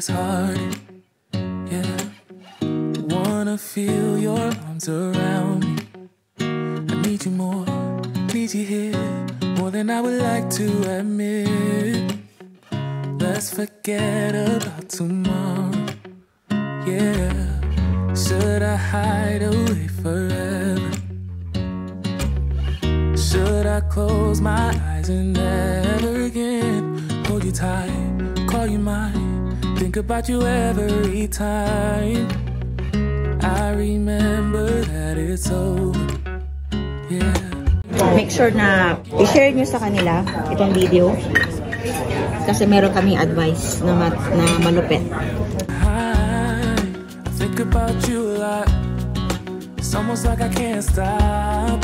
is hard. Yeah, wanna feel your arms around me. I need you more, need you here, more than I would like to admit. Let's forget about tomorrow. Yeah, should I hide away forever? Should I close my eyes and never again hold you tight, call you mine, think about you every time I remember that it's over. Yeah. Make sure na i-share nyo sa kanila itong video kasi meron kaming advice na malupit. I think about you a lot. It's almost like I can't stop.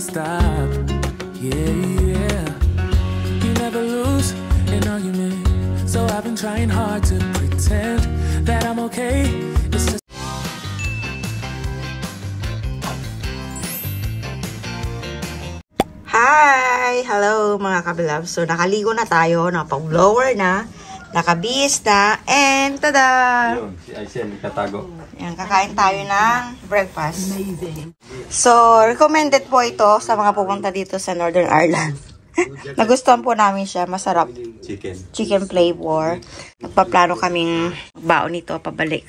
Stop, yeah. You never lose an argument, so I've been trying hard to pretend that I'm okay. It's just Hi! Hello mga kabilab. So nakaligo na tayo, nakapag-blower na, nakabihis na, and tada! Yun, si Aisyen nagtatago. Yan, kakain tayo ng breakfast. Amazing. So, recommended po ito sa mga pupunta dito sa Northern Ireland. Nagustuhan po namin siya. Masarap. Chicken flavor. Nagpaplano kaming baon nito pabalik.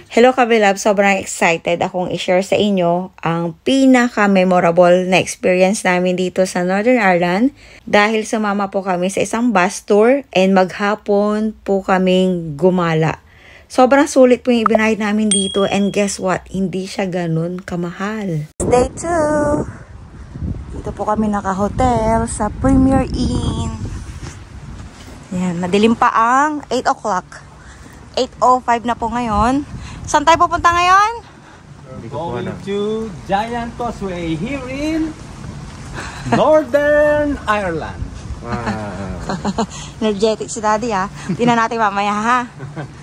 Hello kabilab, sobrang excited akong i-share sa inyo ang pinaka-memorable na experience namin dito sa Northern Ireland dahil sumama po kami sa isang bus tour and maghapon po kaming gumala. Sobrang sulit po yung ibinayad namin dito and guess what? Hindi siya ganun kamahal. Day 2. Dito po kami naka-hotel sa Premier Inn. Yan, madilim pa ang 8 o'clock. 8:05 na po ngayon. Saan tayo pupunta ngayon? Going to Giant Causeway here in Northern Ireland. Wow. Energetic si Daddy ha. Tingnan natin mamaya ha.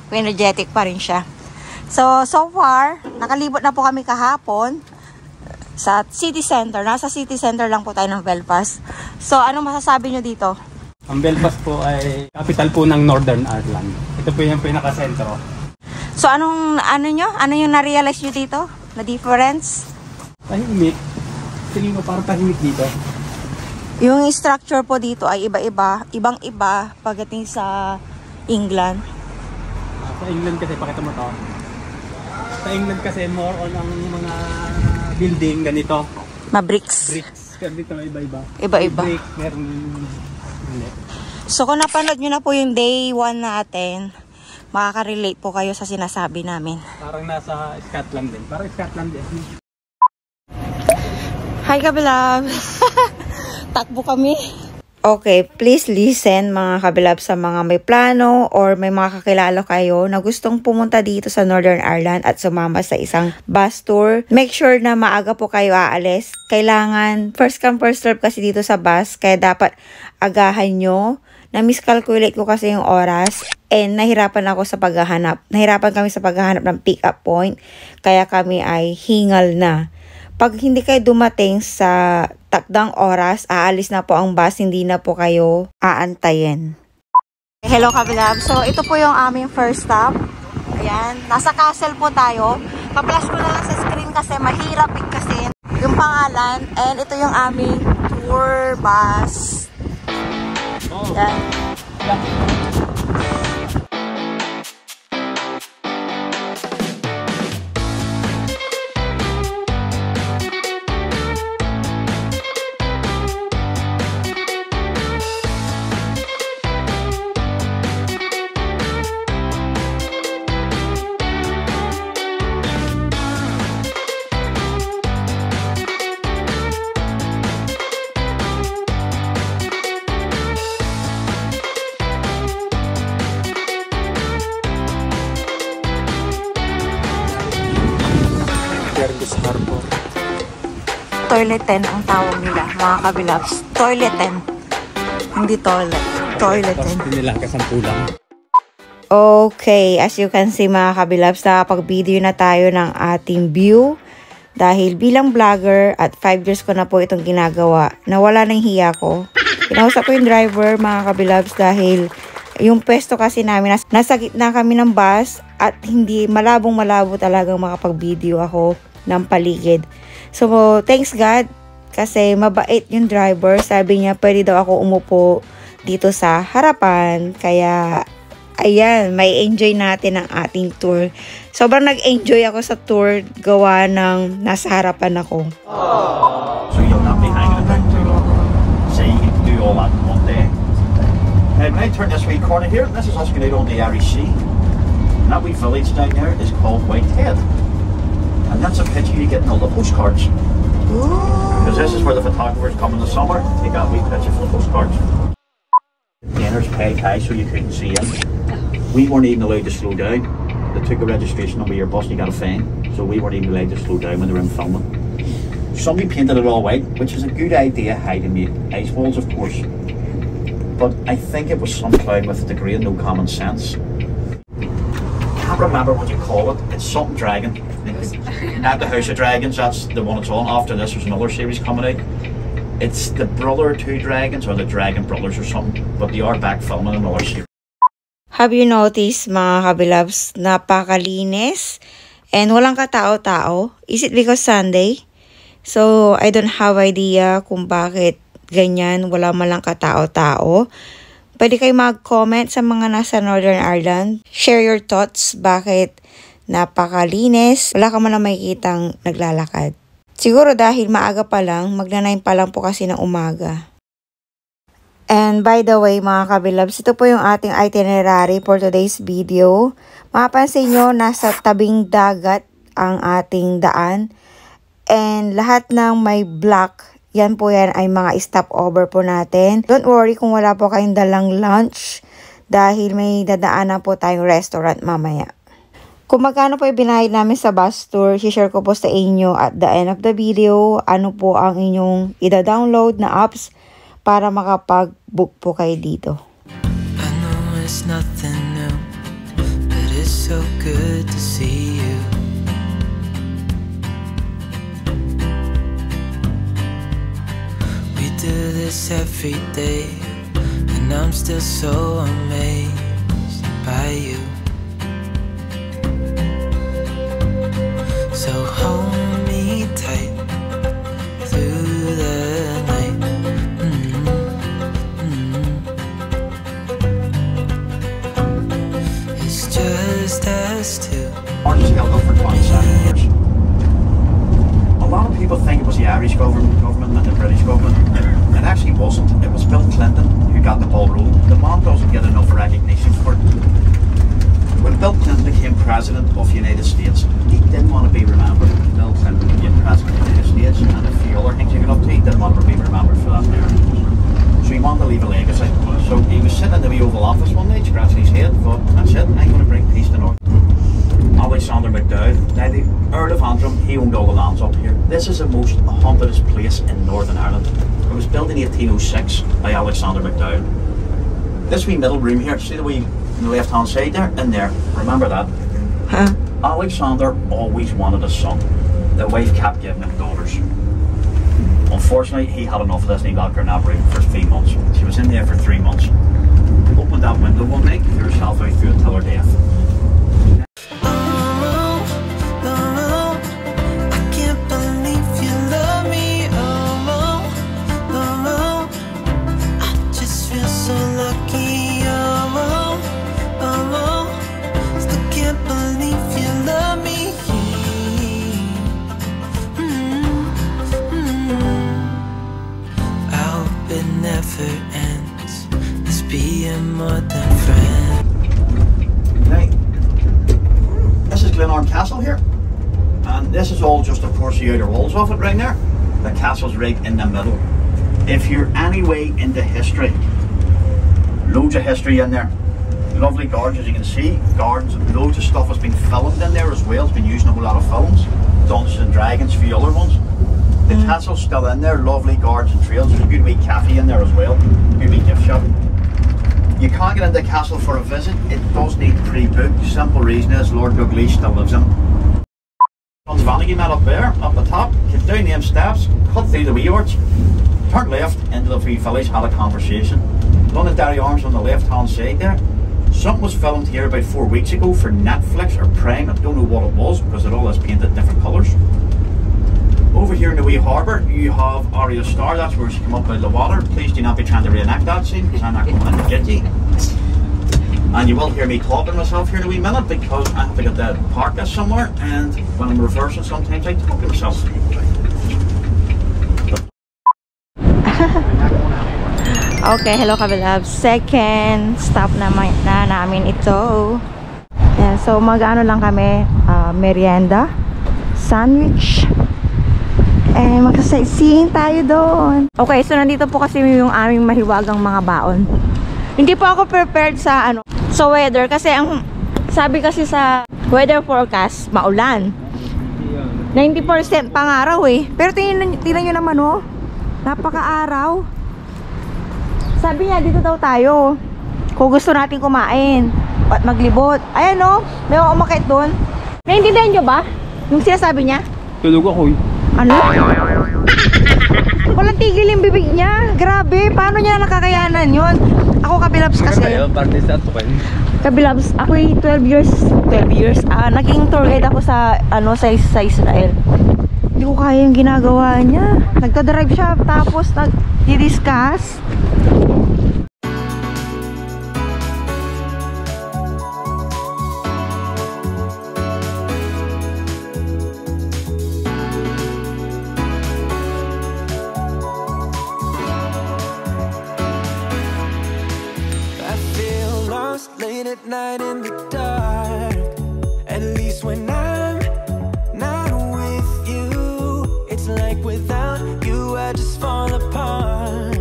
Energetic pa rin siya. So far, nakalibot na po kami kahapon sa city center. Nasa city center lang po tayo ng Belfast. So, anong masasabi nyo dito? Ang Belfast po ay capital po ng Northern Ireland. Ito po yung pinaka-sentro. So, ano yung na-realize nyo dito? Na difference? Tahimik. Tingin ko parang tahimik dito. Yung structure po dito ay iba-iba. Ibang-iba pagdating sa England. Sa England kasi, pakita mo to. Sa England kasi, more on ang mga building ganito. Bricks. Pero dito iba-iba. Iba-iba. Brick, meron ulit. So, kung napanood nyo na po yung day 1 natin, makaka-relate po kayo sa sinasabi namin. Parang nasa Scotland din. Parang Scotland din. Hi, kabilab! Takbo kami. Okay, please listen mga kabilab sa mga may plano or may mga kakilala kayo na gustong pumunta dito sa Northern Ireland at sumama sa isang bus tour. Make sure na maaga po kayo aalis. Kailangan first come first serve kasi dito sa bus, kaya dapat agahan nyo. Na-miscalculate ko kasi yung oras and nahirapan ako sa paghahanap. Nahirapan kami sa paghahanap ng pick-up point, kaya kami ay hingal na. Pag hindi kayo dumating sa takdang oras, aalis na po ang bus, hindi na po kayo aantayin. Hello kabilab, so ito po yung aming first stop. Ayan, nasa castle po tayo. Pa-flash ko na lang sa screen kasi mahirap kasi yung pangalan. And ito yung aming tour bus. Ayan. Toilet 10 ang tawag nila, mga kabilabs. Toilet 10. Hindi toilet. Toilet 10. Hindi nila kasampulang. Okay, as you can see mga kabilabs, nakapag-video na tayo ng ating view. Dahil bilang vlogger at 5 years ko na po itong ginagawa, nawala ng hiya ko. Kinausap ko yung driver mga kabilabs dahil Yung pwesto kasi namin, nasa gitna kami ng bus at hindi malabong-malabo talagang makapag-video ako ng paligid. So, thanks God kasi mabait yung driver. Sabi niya, pwede daw ako umupo dito sa harapan. Kaya, ayan, may enjoy natin ang ating tour. Sobrang nag-enjoy ako sa tour gawa ng nasa harapan ako. So you'll not be hanging about too long. So you can do all that in one day. When I turn this wee corner here, this is us going out on the Irish Sea. And that wee village down there is called Whitehead. And that's a picture you get in all the postcards. Because this is where the photographers come in the summer, take that wee picture for the postcards. The owners paid high so you couldn't see in. We weren't even allowed to slow down. They took a registration number of your bus and you got a fine. So we weren't even allowed to slow down when they were in filming. Somebody painted it all white, which is a good idea, hiding the ice walls, of course. But I think it was some clown with a degree of no common sense. Can't remember what you call it. It's something dragon. At the House of Dragons, that's the one it's on. After this, there's another series coming out. It's the brother two dragons or the dragon brothers or something. But they are back filming another series. Have you noticed, mga kabilabs, napakalinis and walang katao-tao? Is it because Sunday? So, I don't have idea kung bakit ganyan, wala malang katao-tao. Pwede kayo mag-comment sa mga nasa Northern Ireland. Share your thoughts, bakit napakalinis, wala ka man na makikitang naglalakad. Siguro dahil maaga pa lang, magna-9 pa lang po kasi ng umaga. And by the way, mga kabilabs, ito po yung ating itinerary for today's video. Mapapansin nyo, nasa tabing dagat ang ating daan. And lahat ng may block, yan po yan ay mga stopover po natin. Don't worry kung wala po kayong dalang lunch dahil may dadaanan po tayong restaurant mamaya. Kung magkano po ibinayad namin sa bus tour, share ko po sa inyo at the end of the video ano po ang inyong ida-download na apps para makapag-book po kayo dito. I know it's nothing new, but it's so good to see you. We do this every day, and I'm still so amazed by you. So hold me tight through the night. It's just us two. Orange held up for 27 years. A lot of people think it was the Irish government and the British government. It actually wasn't. It was Bill Clinton who got the ball rolling. The man doesn't get enough recognition for it. When Bill Clinton became president of the United States, he didn't want to be remembered. Bill Clinton became president of the United States, and a few other things he got up to, he didn't want to be remembered for that there. So he wanted to leave a legacy. So he was sitting in the Oval Office one day, scratching his head, thought, that's it, I'm going to bring peace to North. Alexander McDowell, now the Earl of Antrim, he owned all the lands up here. This is the most hauntedest place in Northern Ireland. It was built in 1806 by Alexander McDowell. This wee middle room here, see the wee on the left hand side there, in there, remember that? Huh? Alexander always wanted a son. The wife kept giving him daughters. Unfortunately, he had enough of this and he locked her in that room for 3 months. She was in there for 3 months. Opened that window one night, threw herself out through it till her death. Castle here, and this is all just of course the outer walls of it right there. The castle's right in the middle. If you're any way into history, loads of history in there. Lovely gardens, as you can see, gardens, and loads of stuff has been filmed in there as well. It's been using a whole lot of films, Dungeons and Dragons, a few other ones. The castle's still in there, lovely gardens and trails. There's a good wee cafe in there as well, good wee gift shop. You can't get into the castle for a visit. It does need pre-booked. Simple reason is Lord Douglas still lives in. John's Vanity met up there, up the top, came down them steps, cut through the wee arch, turned left into the wee village, had a conversation. Londonderry Arms on the left-hand side there. Something was filmed here about 4 weeks ago for Netflix or Prime. I don't know what it was because it all is painted different colours. Over here in the wee harbour, you have Arya Star. That's where she came up out of the water. Please do not be trying to reenact that scene because I'm not coming in to get you. And you will hear me talking to myself here in a wee minute because I have to get the park this somewhere, and when I'm reversing sometimes I talk to myself. Okay, hello kabilab. Second stop na namin ito. Yan, so mag-ano lang kami, merienda, sandwich, and magsa-sightseeing tayo doon. Okay, so nandito po kasi yung aming mahiwagang mga baon. Hindi po ako prepared sa sa weather kasi ang sabi kasi sa weather forecast, maulan. 90% pangaraw eh. Pero tingnan nyo naman oh. Napaka-araw. Sabi niya dito daw tayo. Kung gusto natin kumain at maglibot. Ayan oh, may umakit doon. Naintindihan nyo ba? Yung sinasabi niya? Tulog ako eh. Ano? Walang tigil yung bibig niya. Grabe, paano niya nakakayanan yun? Ako kabilabs kasi. Kabilabs, ako 12 years. Naging tour guide ako sa sa Israel. Hindi ko kaya yung ginagawa niya. Nagdadrive siya tapos nag-discuss. Late at night in the dark. At least when I'm not with you, it's like without you I just fall apart.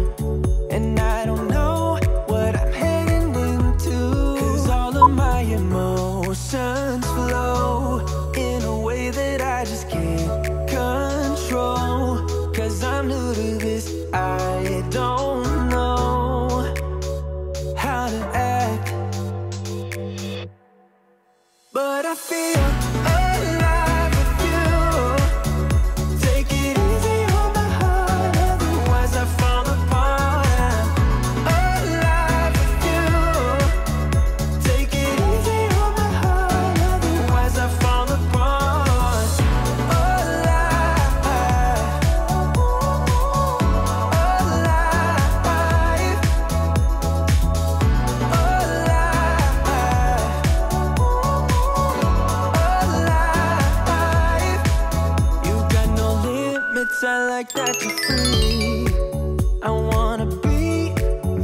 And I don't know what I'm heading into, 'cause all of my emotions flow in a way that I just can't control. 'Cause I'm new to this, I don't know how to act. But I feel alive with you. Take it easy on my heart, otherwise I fall apart. I'm alive with you. Take it easy on my heart, otherwise I fall apart. Alive, alive, I like that you're free. I wanna be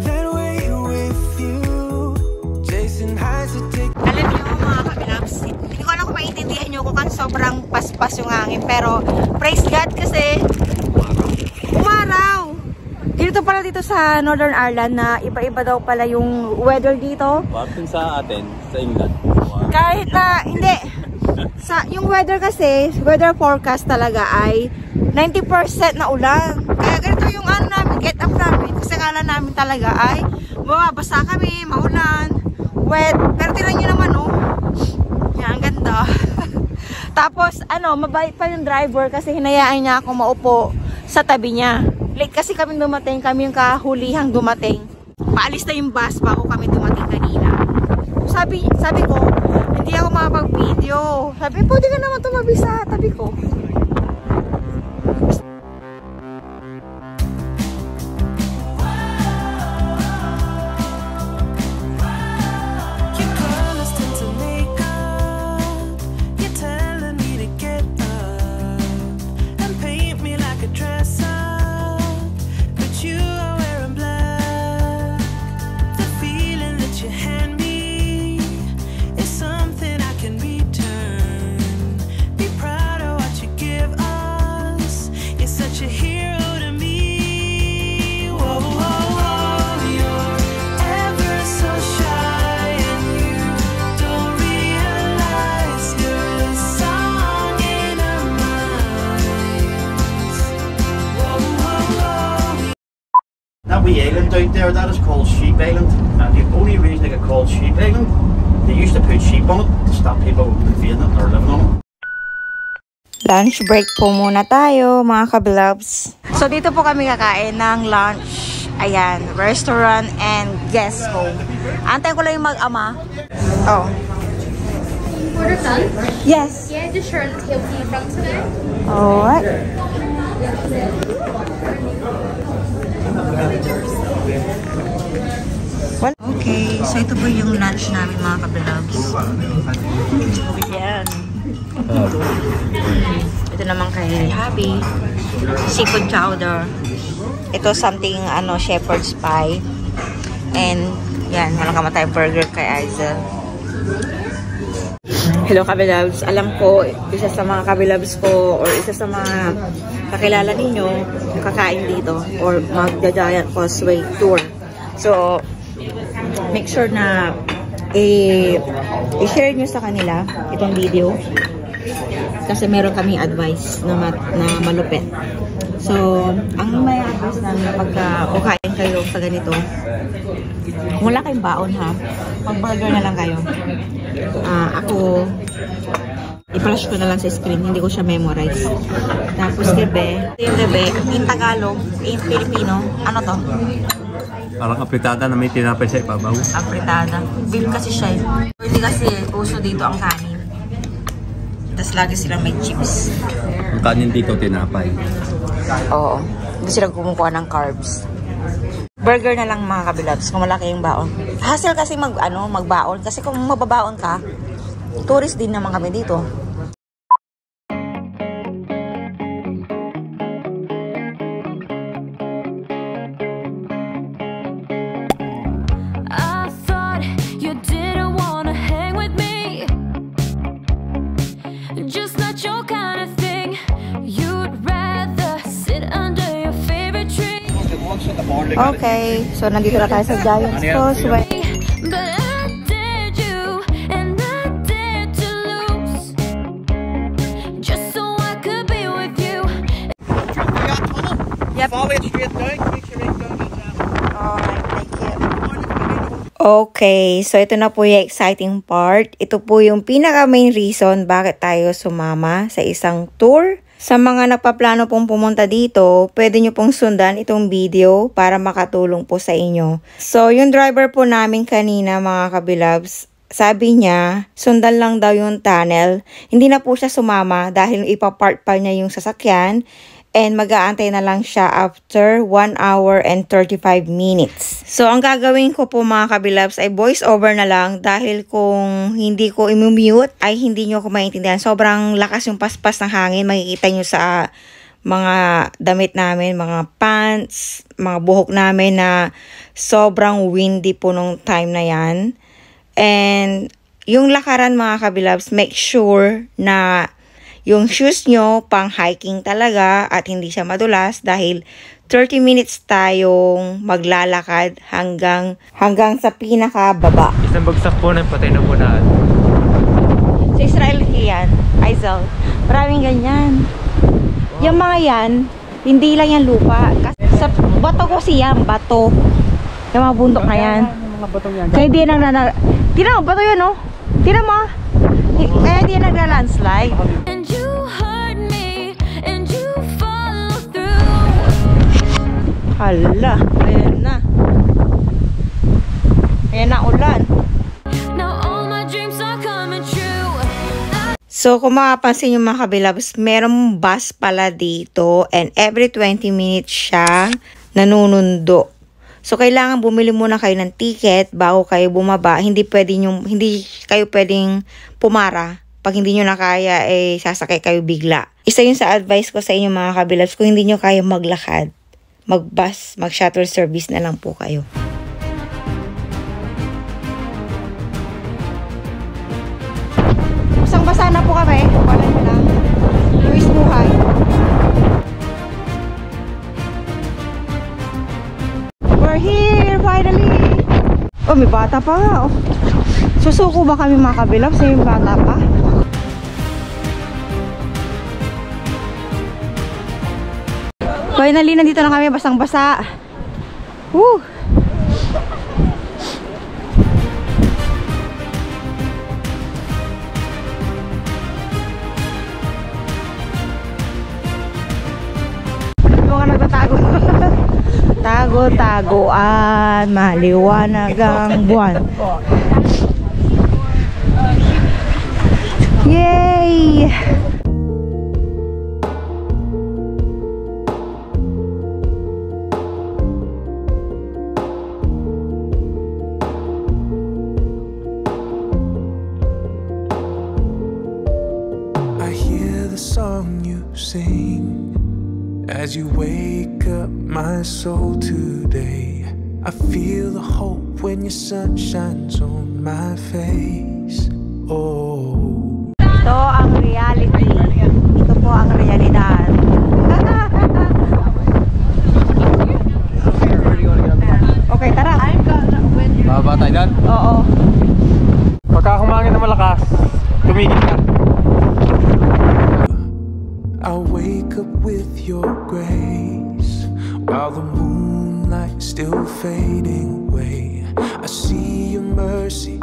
that way with you. Chasing highs to take. Alam niyo mga kabilabs, hindi ko alam kung maintindihan niyo kung sobrang paspas yung hangin. Pero praise God kasi umaraw. Dito pala dito sa Northern Ireland na iba-iba daw pala yung weather dito. Bakit sa atin, sa England? Kahit na, hindi. Yung weather kasi, weather forecast talaga ay 90% na ulan. Kaya ganito yung namin, get up namin. Kasi akala namin talaga ay basta kami, maulan, wet. Pero tingnan nyo naman oh. Yan, ganda. Tapos mabait pa yung driver kasi hinayaan niya ako maupo sa tabi niya. Late kasi kami dumating, kami yung kahulihang dumating. Paalis na yung bus bago kami dumating kanina. Sabi ko, hindi ako makapag-video. Sabi, pwede ka naman tumabi sa tabi ko. wee island out there, that is called Sheep Island. And the only reason it got called Sheep Island, they used to put sheep on it to stop people invading it or living on it. Lunch break po muna tayo, mga kabilabs. So, dito po kami kakain ng lunch. Ayan, restaurant and guest home. Antayin ko lang yung mag-ama. Oh. Order done? Yes. Yeah, just sure the table in front today. Alright. Okay, so ito po yung lunch namin mga kabilabs. Yan. Ito naman kay Happy. Seafood chowder. Ito something, shepherd's pie. And, yan, walang kamatay burger kay Aizel. Hello kabilabs. Alam ko, isa sa mga kabilabs ko or isa sa mga kakilala ninyo, kakain dito or magja-Giant Causeway tour. So, make sure na i-share nyo sa kanila itong video kasi meron kaming advice na malupit. So, ang may advice namin pagka kukain kayo sa ganito, kung wala kayong baon ha, mag-burger na lang kayo. Ako, i-flash ko na lang sa screen, hindi ko siya memorize. Tapos gabi, in Tagalog, in Filipino, ano to? Parang apritada na may tinapay sa ibabaw. Apritada. Bill kasi siya eh. Hindi kasi uso dito ang kanin. Tapos lagi silang may chips. Ang kanin dito tinapay. Oo. Hindi sila kumukuha ng carbs. Burger na lang mga kabilabs kung malaki yung baon. Hassle kasi magbaon. Kasi kung mababaon ka, tourist din naman kami dito. Okay, so nandito na tayo sa Giant Causeway. Yep. Okay, so ito na po yung exciting part. Ito po yung pinaka main reason bakit tayo sumama sa isang tour. Sa mga nagpaplano pong pumunta dito, pwede nyo pong sundan itong video para makatulong po sa inyo. So, yung driver po namin kanina mga kabilabs, sabi niya, sundan lang daw yung tunnel. Hindi na po siya sumama dahil ipapark pa niya yung sasakyan. And mag-aantay na lang siya after 1 hour and 35 minutes. So, ang gagawin ko po mga kabilabs ay voice over na lang dahil kung hindi ko i-mute ay hindi nyo ko maintindihan. Sobrang lakas yung paspas ng hangin. Makikita nyo sa mga damit namin, mga pants, mga buhok namin na sobrang windy po nung time na yan. And yung lakaran mga kabilabs, make sure na yung shoes nyo pang hiking talaga at hindi siya madulas dahil 30 minutes tayong maglalakad hanggang sa pinakababa. Isang bagsak po ng patay na po na. Sa Israel yan, Aizel. Maraming ganyan. Yung mga yan, hindi lang yan lupa. Kasi sa bato ko siyang bato. Yung mga bundok na yan. Kaya di nang tina mo, bato yan oh. Tina mo. Kaya di nagla-landslide. And you hurt me and you follow through. Hala, ayan na. Ayan na ulan. Now all my dreams are coming true. So, kung makapansin yung mga kabilabs, merong bus pala dito and every 20 minutes siya nanunundo. So, kailangan bumili muna kayo ng ticket bago kayo bumaba. Hindi kayo pwedeng pumara. Pag hindi nyo na kaya, sasakay kayo bigla. Isa yun sa advice ko sa inyo mga kabilabs. Kung hindi nyo kaya maglakad, mag-bus, mag-shuttle service na lang po kayo. Basang-basa na po kami. Wala nyo lang. Luis buhay. We're here, finally! Oh, may bata pa nga, oh. Susuko ba kami mga kabilabs? May bata pa? Finally, nandito na kami, basang-basa. Woo! Yung mga nagtatago. Tago taguan, maliwanag ang buwan. Yay! I hear the song you sing as you wake up my soul today. I feel the hope when your sun shines on my face. Oh, Ito ang reality. Ito po ang realidad. Okay, tara. Bababa tayo dyan. Oo. Pagka humangin na malakas, tumigil ka. I'll wake up with your grace while the moonlight's still fading away. I see your mercy.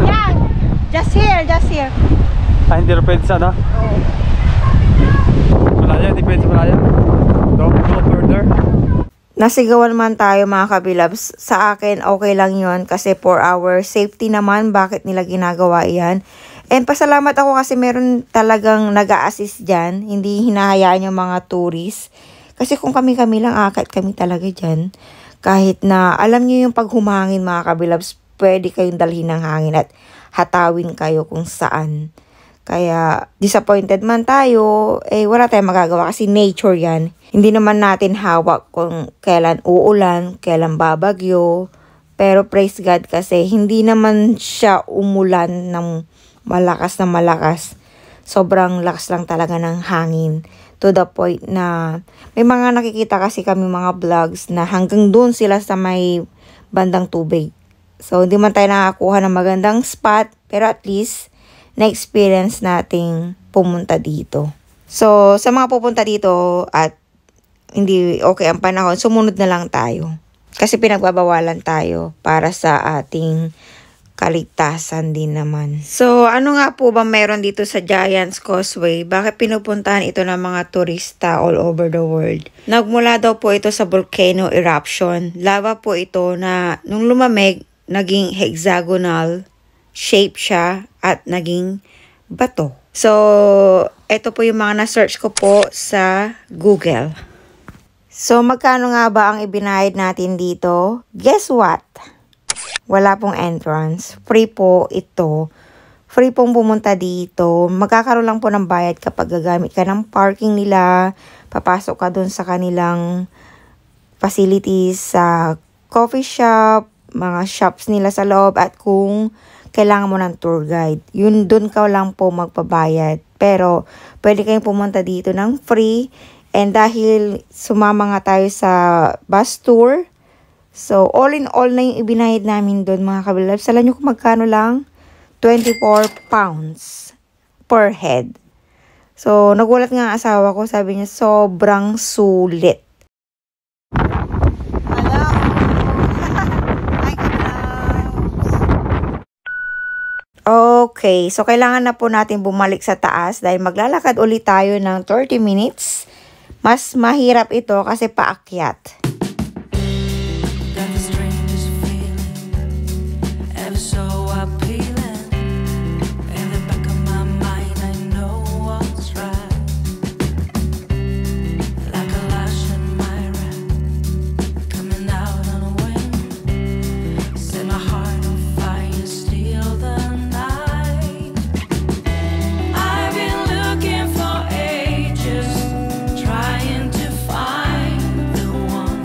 Yan! Just here, just here. Hindi depende sa ano? Oo. Malaya, depende sa malaya. Go further. Nasigawan man tayo mga kabilabs, sa akin okay lang yon kasi for our safety naman, bakit nila ginagawa yan. And pasalamat ako kasi meron talagang nag-a-assist dyan, hindi hinahayaan yung mga tourists. Kasi kung kami-kami lang, akit kami talaga dyan. Kahit na alam nyo yung paghumangin mga kabilabs, pwede kayong dalhin ng hangin at hatawin kayo kung saan. Kaya disappointed man tayo, wala tayong magagawa kasi nature yan. Hindi naman natin hawak kung kailan uulan, kailan babagyo. Pero praise God kasi hindi naman siya umulan ng malakas na malakas. Sobrang lakas lang talaga ng hangin. To the point na may mga nakikita kasi kami mga vlogs na hanggang doon sila sa may bandang tubig. So hindi man tayo nakakuha ng magandang spot, pero at least na-experience nating pumunta dito. So, sa mga pupunta dito at hindi okay ang panahon, sumunod na lang tayo. Kasi pinagbabawalan tayo para sa ating kaligtasan din naman. So, ano nga po ba meron dito sa Giant's Causeway? Bakit pinupuntahan ito ng mga turista all over the world? Nagmula daw po ito sa volcano eruption. Lava po ito na nung lumamig, naging hexagonal shape siya at naging bato. So, ito po yung mga na-search ko po sa Google. So, magkano nga ba ang ibinayad natin dito? Guess what? Wala pong entrance. Free po ito. Free pong pumunta dito. Magkakaroon lang po ng bayad kapag gagamit ka ng parking nila. Papasok ka dun sa kanilang facilities, sa coffee shop, mga shops nila sa loob, at kung kailangan mo ng tour guide, yun dun ka lang po magpabayad. Pero pwede kayong pumunta dito ng free. And dahil sumama nga tayo sa bus tour, so all in all na yung ibinayad namin dun mga kabilabs. Alam nyo kung magkano lang? 24 pounds per head. So nagulat nga ang asawa ko, sabi niya sobrang sulit. Okay, so kailangan na po natin bumalik sa taas dahil maglalakad ulit tayo ng 30 minutes. Mas mahirap ito kasi paakyat. Trying to find the one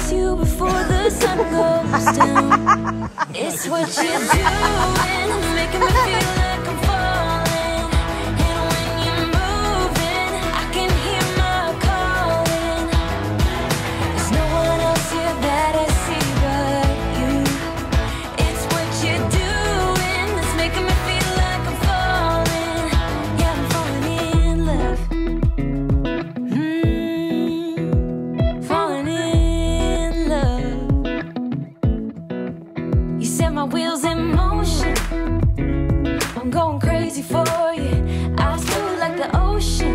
kiss you before the sun goes down. It's what you're doing, it's making me feel like I'm falling. And when you're moving, I can hear my calling. There's no one else here that I see but you. It's what you're doing, it's making me feel like I'm falling. Yeah, I'm falling in love. Falling in love. You set my wheels in motion. I'm going crazy for you. I feel like the ocean.